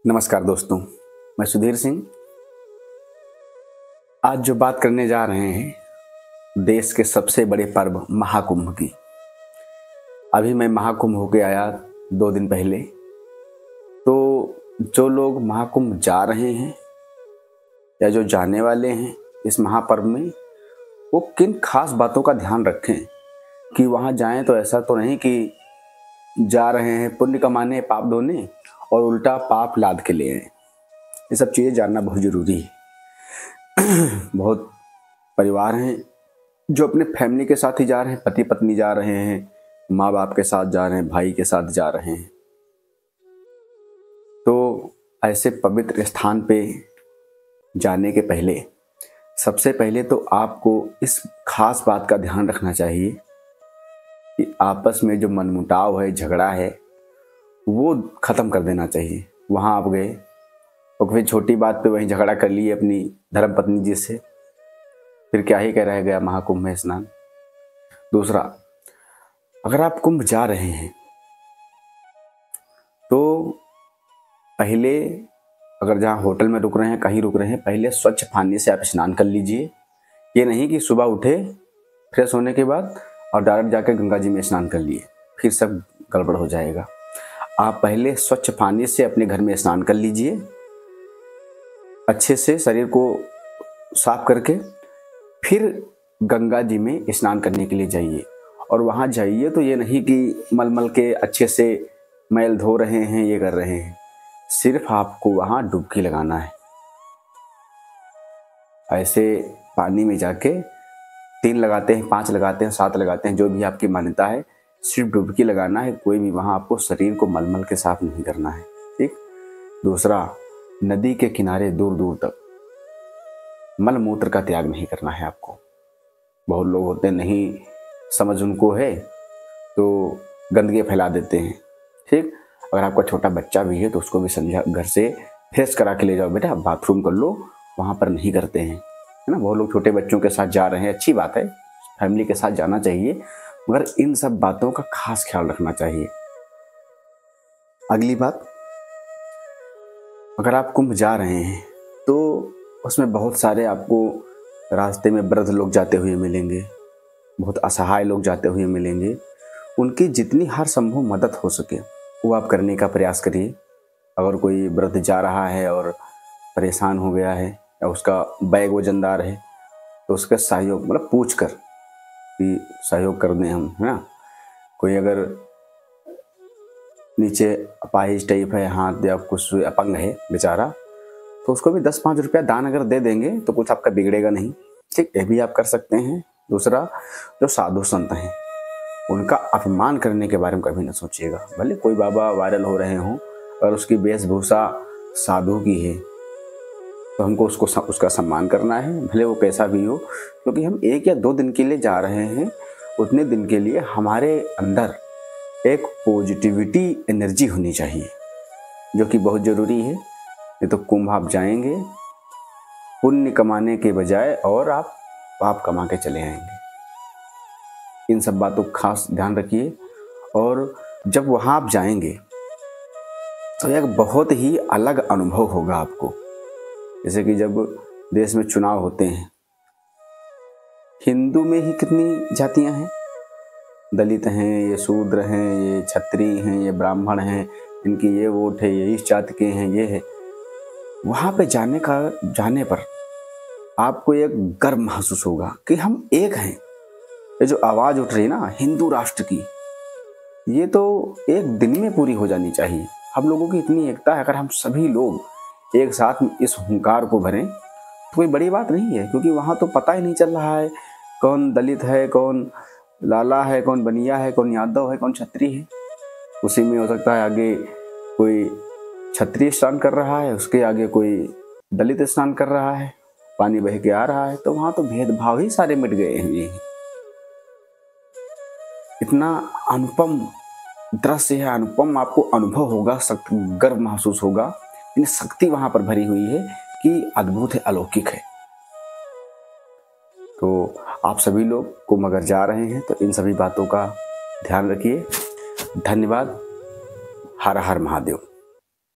नमस्कार दोस्तों, मैं सुधीर सिंह। आज जो बात करने जा रहे हैं देश के सबसे बड़े पर्व महाकुंभ की। अभी मैं महाकुंभ होके आया 2 दिन पहले। तो जो लोग महाकुंभ जा रहे हैं या जो जाने वाले हैं इस महापर्व में, वो किन खास बातों का ध्यान रखें कि वहाँ जाएं तो ऐसा तो नहीं कि जा रहे हैं पुण्य कमाने पाप धोने और उल्टा पाप लाद के ले आए। ये सब चीज़ें जानना बहुत ज़रूरी है। बहुत परिवार हैं जो अपने फैमिली के साथ ही जा रहे हैं, पति पत्नी जा रहे हैं, माँ बाप के साथ जा रहे हैं, भाई के साथ जा रहे हैं। तो ऐसे पवित्र स्थान पे जाने के पहले सबसे पहले तो आपको इस खास बात का ध्यान रखना चाहिए कि आपस में जो मनमुटाव है, झगड़ा है, वो ख़त्म कर देना चाहिए। वहाँ आप गए और फिर छोटी बात पे वहीं झगड़ा कर लिए अपनी धर्म पत्नी जी से, फिर क्या ही कह रह गया महाकुंभ में स्नान। दूसरा, अगर आप कुंभ जा रहे हैं तो पहले अगर जहाँ होटल में रुक रहे हैं, कहीं रुक रहे हैं, पहले स्वच्छ पानी से आप स्नान कर लीजिए। ये नहीं कि सुबह उठे फ्रेश होने के बाद और डायरेक्ट जाकर गंगा जी में स्नान कर लिए, फिर सब गड़बड़ हो जाएगा। आप पहले स्वच्छ पानी से अपने घर में स्नान कर लीजिए, अच्छे से शरीर को साफ करके फिर गंगा जी में स्नान करने के लिए जाइए। और वहाँ जाइए तो ये नहीं कि मलमल के अच्छे से मैल धो रहे हैं, ये कर रहे हैं। सिर्फ आपको वहाँ डुबकी लगाना है। ऐसे पानी में जाके 3 लगाते हैं, 5 लगाते हैं, 7 लगाते हैं, जो भी आपकी मान्यता है, सिर्फ डुबकी लगाना है। कोई भी वहाँ आपको शरीर को मलमल के साफ नहीं करना है, ठीक। दूसरा, नदी के किनारे दूर दूर तक मल मूत्र का त्याग नहीं करना है आपको। बहुत लोग होते नहीं समझ उनको है तो गंदगी फैला देते हैं, ठीक। अगर आपका छोटा बच्चा भी है तो उसको भी समझा, घर से फ्रेश करा के ले जाओ, बेटा बाथरूम कर लो, वहाँ पर नहीं करते हैं, है ना। बहुत लोग छोटे बच्चों के साथ जा रहे हैं, अच्छी बात है, फैमिली के साथ जाना चाहिए, मगर इन सब बातों का खास ख्याल रखना चाहिए। अगली बात, अगर आप कुंभ जा रहे हैं तो उसमें बहुत सारे आपको रास्ते में वृद्ध लोग जाते हुए मिलेंगे, बहुत असहाय लोग जाते हुए मिलेंगे। उनकी जितनी हर संभव मदद हो सके वो आप करने का प्रयास करिए। अगर कोई वृद्ध जा रहा है और परेशान हो गया है या उसका बैग वजनदार है तो उसका सहयोग मतलब पूछ कर कि सहयोग कर दें हम, है ना। कोई अगर नीचे अपाहिज टाइप है, हाथ या कुछ अपंग है बेचारा, तो उसको भी 10-5 रुपया दान अगर दे देंगे तो कुछ आपका बिगड़ेगा नहीं, ठीक। ये भी आप कर सकते हैं। दूसरा, जो साधु संत हैं उनका अपमान करने के बारे में कभी ना सोचिएगा। भले कोई बाबा वायरल हो रहे हों और उसकी वेशभूषा साधु की है तो हमको उसका सम्मान करना है, भले वो कैसा भी हो, क्योंकि हम 1 या 2 दिन के लिए जा रहे हैं। उतने दिन के लिए हमारे अंदर एक पॉजिटिविटी एनर्जी होनी चाहिए, जो कि बहुत ज़रूरी है। नहीं तो कुंभ आप जाएंगे पुण्य कमाने के बजाय और आप पाप कमा के चले आएंगे। इन सब बातों का खास ध्यान रखिए। और जब वहाँ आप जाएंगे तो एक बहुत ही अलग अनुभव होगा आपको। जैसे कि जब देश में चुनाव होते हैं, हिंदू में ही कितनी जातियाँ हैं, दलित हैं, ये शूद्र हैं, ये क्षत्रिय हैं, ये ब्राह्मण हैं, इनकी ये वोट है, ये इस जाति के हैं, ये है। वहाँ पे जाने पर आपको एक गर्व महसूस होगा कि हम एक हैं। ये जो आवाज़ उठ रही है ना हिंदू राष्ट्र की, ये तो एक दिन में पूरी हो जानी चाहिए। हम लोगों की इतनी एकता है, अगर हम सभी लोग एक साथ इस हुंकार को भरें तो कोई बड़ी बात नहीं है। क्योंकि वहाँ तो पता ही नहीं चल रहा है कौन दलित है, कौन लाला है, कौन बनिया है, कौन यादव है, कौन क्षत्रिय है। उसी में हो सकता है आगे कोई क्षत्रिय स्नान कर रहा है, उसके आगे कोई दलित स्नान कर रहा है, पानी बह के आ रहा है। तो वहाँ तो भेदभाव ही सारे मिट गए हैं। इतना अनुपम दृश्य है, अनुपम आपको अनुभव होगा, गर्व महसूस होगा। इन शक्ति वहाँ पर भरी हुई है कि अद्भुत है, अलौकिक है। तो आप सभी लोग कुंभ अगर जा रहे हैं तो इन सभी बातों का ध्यान रखिए। धन्यवाद। हर हर महादेव।